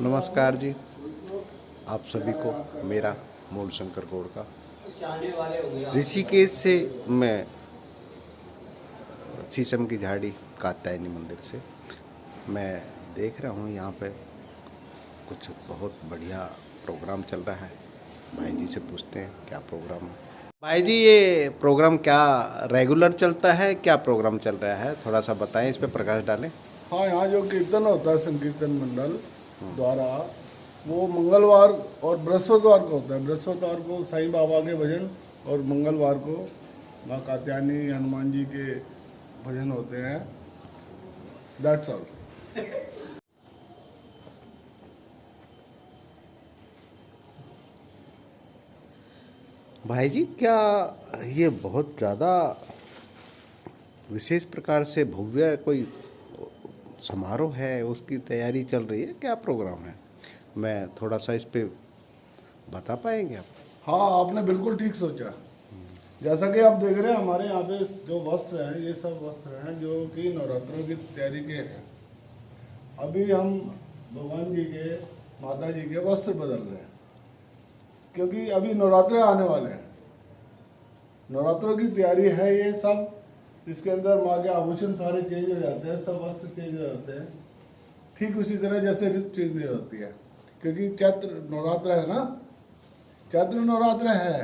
नमस्कार जी, आप सभी को मेरा मूल शंकर गौड़ का ऋषिकेश से मैं शीशम की झाड़ी कात्यायनी मंदिर से मैं देख रहा हूँ यहाँ पे कुछ बहुत बढ़िया प्रोग्राम चल रहा है। भाई जी से पूछते हैं क्या प्रोग्राम है। भाई जी, ये प्रोग्राम क्या रेगुलर चलता है, क्या प्रोग्राम चल रहा है, थोड़ा सा बताएं, इस पे प्रकाश डालें। हाँ, यहाँ जो कीर्तन होता है संकीर्तन मंडल द्वारा, वो मंगलवार और बृहस्पतिवार को होता है। बृहस्पतिवार को साईं बाबा के भजन और मंगलवार को माँ कात्यायनी हनुमान जी के भजन होते हैं। That's all. भाई जी, क्या ये बहुत ज़्यादा विशेष प्रकार से भव्य कोई समारोह है, उसकी तैयारी चल रही है, क्या प्रोग्राम है? मैं थोड़ा सा इस पे बता पाएंगे आप? हाँ, आपने बिल्कुल ठीक सोचा। जैसा कि आप देख रहे हैं, हमारे यहाँ पे जो वस्त्र हैं, ये सब वस्त्र हैं जो कि नवरात्रों की तैयारी के हैं। अभी हम भगवान जी के, माता जी के वस्त्र बदल रहे हैं, क्योंकि अभी नवरात्रे आने वाले हैं। नवरात्रों की तैयारी है ये सब। इसके अंदर माँ के आभूषण सारे चेंज हो जाते हैं, सब वस्त्र चेंज हो जाते हैं। ठीक उसी तरह जैसे ऋतु चेंज हो जाती है, क्योंकि चैत्र नवरात्र है ना, चैत्र नवरात्र है।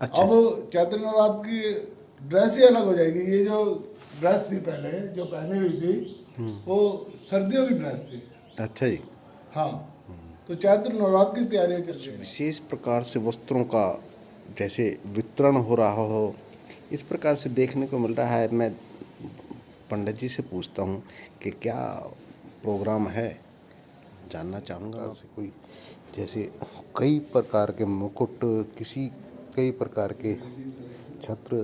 अच्छा। अब चैत्र नवरात्र की ड्रेस ही अलग हो जाएगी। ये जो ड्रेस थी पहले जो पहनी हुई थी, वो सर्दियों की ड्रेस थी। अच्छा जी। हाँ, तो चैत्र नवरात्र की तैयारियां चल रही है। विशेष प्रकार से वस्त्रों का जैसे वितरण हो रहा हो, इस प्रकार से देखने को मिल रहा है। मैं पंडित जी से पूछता हूँ कि क्या प्रोग्राम है, जानना चाहूँगा आपसे। कोई जैसे कई प्रकार के मुकुट, कई प्रकार के छत्र,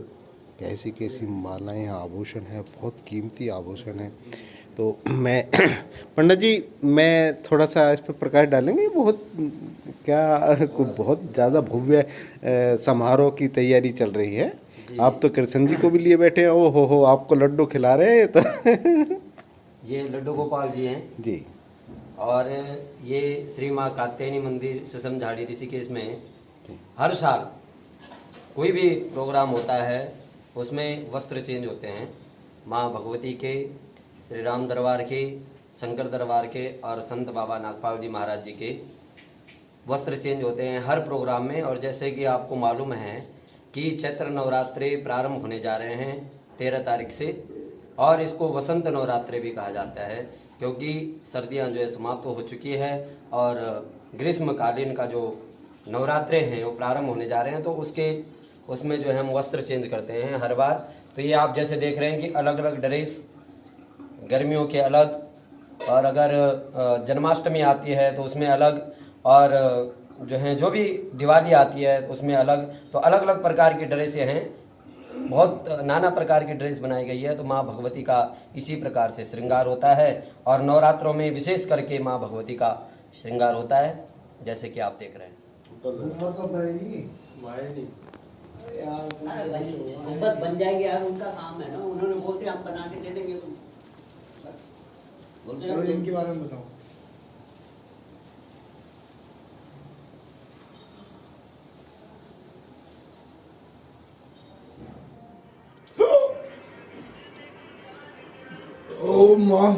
कैसी कैसी मालाएं, आभूषण है, बहुत कीमती आभूषण है। तो मैं पंडित जी, मैं थोड़ा सा इस पर प्रकाश डालेंगे। बहुत क्या बहुत ज़्यादा भव्य समारोह की तैयारी चल रही है। आप तो कृष्ण जी को भी लिए बैठे हैं। ओ हो, आपको लड्डू खिला रहे हैं तो ये लड्डू गोपाल जी हैं जी। और ये श्री माँ कात्यायनी मंदिर शीशम झाड़ी ऋषिकेश में हर साल कोई भी प्रोग्राम होता है उसमें वस्त्र चेंज होते हैं। माँ भगवती के, श्री राम दरबार के, शंकर दरबार के और संत बाबा नागपाल जी महाराज जी के वस्त्र चेंज होते हैं हर प्रोग्राम में। और जैसे कि आपको मालूम है कि चैत्र नवरात्रे प्रारंभ होने जा रहे हैं 13 तारीख से, और इसको वसंत नवरात्रे भी कहा जाता है, क्योंकि सर्दियां जो है समाप्त हो चुकी है और ग्रीष्मकालीन का जो नवरात्रे हैं वो प्रारंभ होने जा रहे हैं। तो उसमें जो है हम वस्त्र चेंज करते हैं हर बार। तो ये आप जैसे देख रहे हैं कि अलग अलग ड्रेस, गर्मियों के अलग, और अगर जन्माष्टमी आती है तो उसमें अलग, और जो है जो भी दिवाली आती है तो उसमें अलग। तो अलग अलग प्रकार की ड्रेसें हैं, बहुत नाना प्रकार की ड्रेस बनाई गई है। तो माँ भगवती का इसी प्रकार से श्रृंगार होता है, और नवरात्रों में विशेष करके माँ भगवती का श्रृंगार होता है, जैसे कि आप देख रहे हैं। यार बन जाएगी यार, उनका काम है ना। उन्होंने बोलते हम बना के दे देंगे। चलो इनके बारे में बताओ। ओ माँ,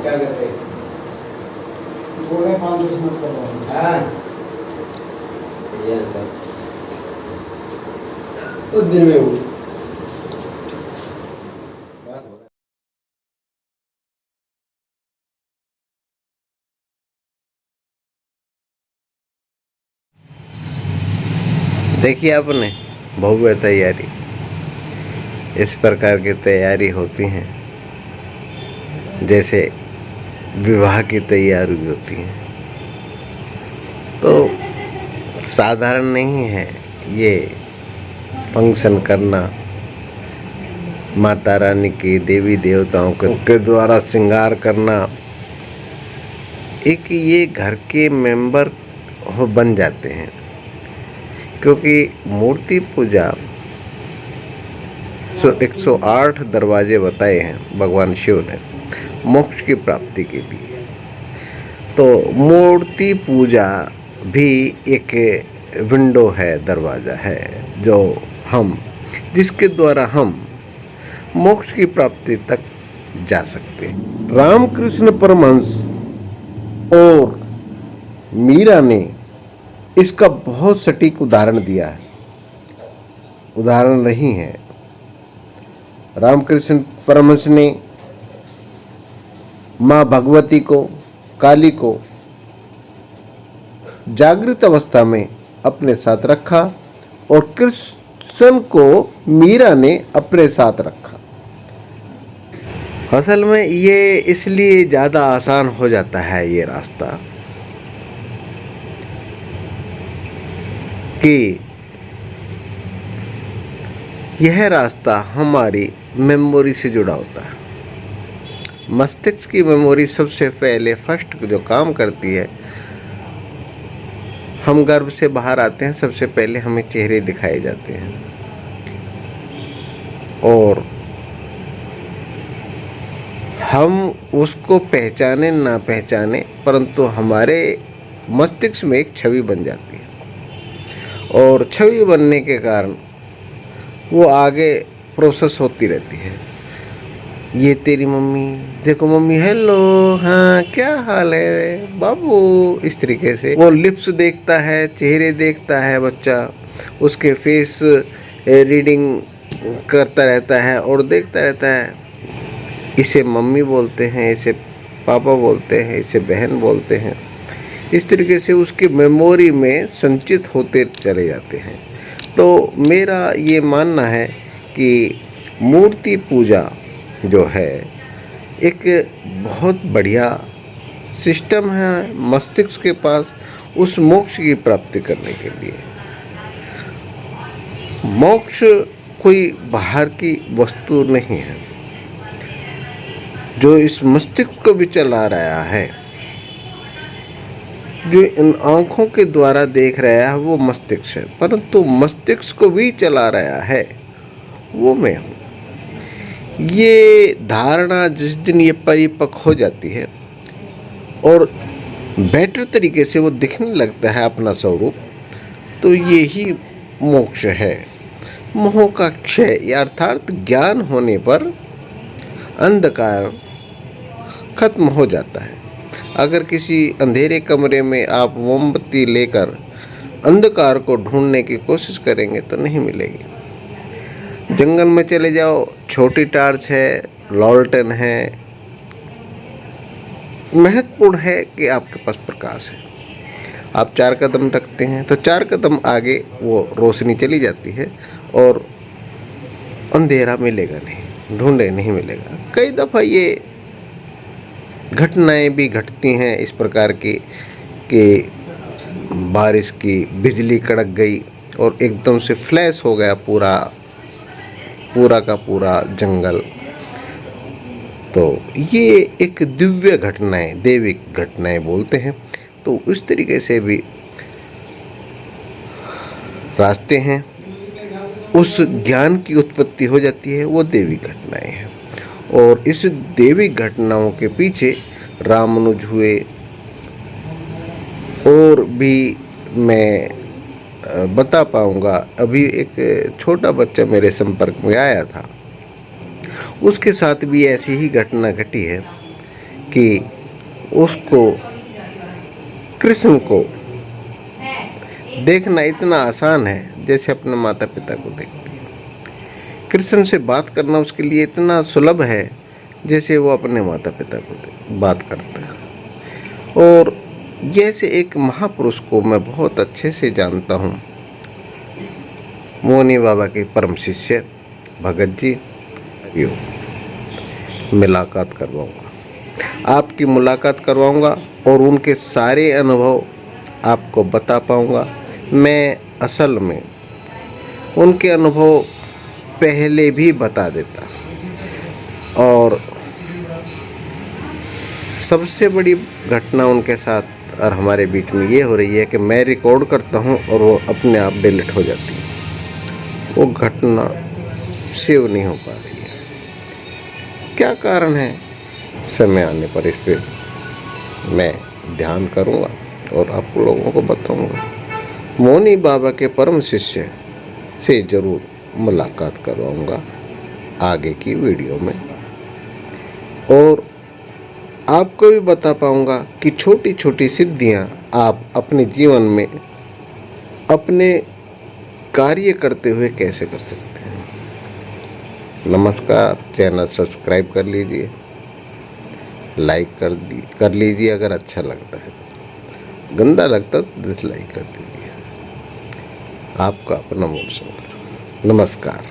क्या करते हैं? थोड़े 5-10 मिनट कर रहा हूँ। हाँ, ये सर उस दिन में हुई देखिए आपने भव्य तैयारी, इस प्रकार की तैयारी होती हैं जैसे विवाह की तैयारी होती है। तो साधारण नहीं है ये फंक्शन करना, माता रानी के देवी देवताओं के द्वारा श्रृंगार करना, एक ये घर के मेंबर बन जाते हैं। क्योंकि मूर्ति पूजा 108 दरवाजे बताए हैं भगवान शिव ने मोक्ष की प्राप्ति के लिए। तो मूर्ति पूजा भी एक विंडो है, दरवाज़ा है, जिसके द्वारा हम मोक्ष की प्राप्ति तक जा सकते हैं। रामकृष्ण परमहंस और मीरा ने इसका बहुत सटीक उदाहरण दिया है, उदाहरण नहीं है। रामकृष्ण परमहंस ने माँ भगवती को, काली को जागृत अवस्था में अपने साथ रखा और कृष्ण को मीरा ने अपने साथ रखा। असल में ये इसलिए ज़्यादा आसान हो जाता है ये रास्ता कि यह रास्ता हमारी मेमोरी से जुड़ा होता है। मस्तिष्क की मेमोरी सबसे पहले फर्स्ट जो काम करती है, हम गर्भ से बाहर आते हैं, सबसे पहले हमें चेहरे दिखाए जाते हैं और हम उसको पहचाने ना पहचाने, परंतु हमारे मस्तिष्क में एक छवि बन जाती है और छवि बनने के कारण वो आगे प्रोसेस होती रहती है। ये तेरी मम्मी, देखो मम्मी, हेलो, हाँ क्या हाल है बाबू, इस तरीके से वो लिप्स देखता है, चेहरे देखता है बच्चा, उसके फेस रीडिंग करता रहता है और देखता रहता है। इसे मम्मी बोलते हैं, इसे पापा बोलते हैं, इसे बहन बोलते हैं। इस तरीके से उसकी मेमोरी में संचित होते चले जाते हैं। तो मेरा ये मानना है कि मूर्ति पूजा जो है एक बहुत बढ़िया सिस्टम है मस्तिष्क के पास उस मोक्ष की प्राप्ति करने के लिए। मोक्ष कोई बाहर की वस्तु नहीं है, जो इस मस्तिष्क को भी चला रहा है, जो इन आँखों के द्वारा देख रहा है वो मस्तिष्क है, परंतु मस्तिष्क को भी चला रहा है वो मैं हूँ। ये धारणा जिस दिन ये परिपक्व हो जाती है और बेटर तरीके से वो दिखने लगता है अपना स्वरूप, तो ये ही मोक्ष है। मोह का क्षय अर्थात ज्ञान होने पर अंधकार खत्म हो जाता है। अगर किसी अंधेरे कमरे में आप मोमबत्ती लेकर अंधकार को ढूंढने की कोशिश करेंगे तो नहीं मिलेगी। जंगल में चले जाओ, छोटी टार्च है, लॉलटेन है, महत्वपूर्ण है कि आपके पास प्रकाश है। आप 4 कदम रखते हैं तो 4 कदम आगे वो रोशनी चली जाती है और अंधेरा मिलेगा नहीं, ढूंढे नहीं मिलेगा। कई दफ़ा ये घटनाएं भी घटती हैं इस प्रकार की कि बारिश की बिजली कड़क गई और एकदम से फ्लैश हो गया पूरा का पूरा जंगल। तो ये एक दिव्य घटनाएं, दैविक घटनाएं बोलते हैं। तो उस तरीके से भी रास्ते हैं, उस ज्ञान की उत्पत्ति हो जाती है, वो दैविक घटनाएं हैं। और इस दैविक घटनाओं के पीछे रामानुज हुए और भी मैं बता पाऊँगा। अभी एक छोटा बच्चा मेरे संपर्क में आया था, उसके साथ भी ऐसी ही घटना घटी है कि उसको कृष्ण को देखना इतना आसान है जैसे अपने माता पिता को देखते हैं। कृष्ण से बात करना उसके लिए इतना सुलभ है जैसे वो अपने माता पिता को बात करता है। और जैसे एक महापुरुष को मैं बहुत अच्छे से जानता हूँ, मोनी बाबा के परम शिष्य भगत जी, मुलाकात करवाऊँगा, आपकी मुलाकात करवाऊँगा और उनके सारे अनुभव आपको बता पाऊँगा। मैं असल में उनके अनुभव पहले भी बता देता। और सबसे बड़ी घटना उनके साथ और हमारे बीच में ये हो रही है कि मैं रिकॉर्ड करता हूँ और वो अपने आप डिलीट हो जाती है। वो घटना सेव नहीं हो पा रही है। क्या कारण है? समय आने पर इस पे मैं ध्यान करूँगा और आप लोगों को बताऊँगा। मौनी बाबा के परम शिष्य से ज़रूर मुलाकात करवाऊँगा आगे की वीडियो में, और आपको भी बता पाऊँगा कि छोटी छोटी सिद्धियाँ आप अपने जीवन में अपने कार्य करते हुए कैसे कर सकते हैं। नमस्कार। चैनल सब्सक्राइब कर लीजिए, लाइक कर लीजिए अगर अच्छा लगता है तो, गंदा लगता तो डिसलाइक कर दीजिए। आपका अपना मूड शंकर। नमस्कार।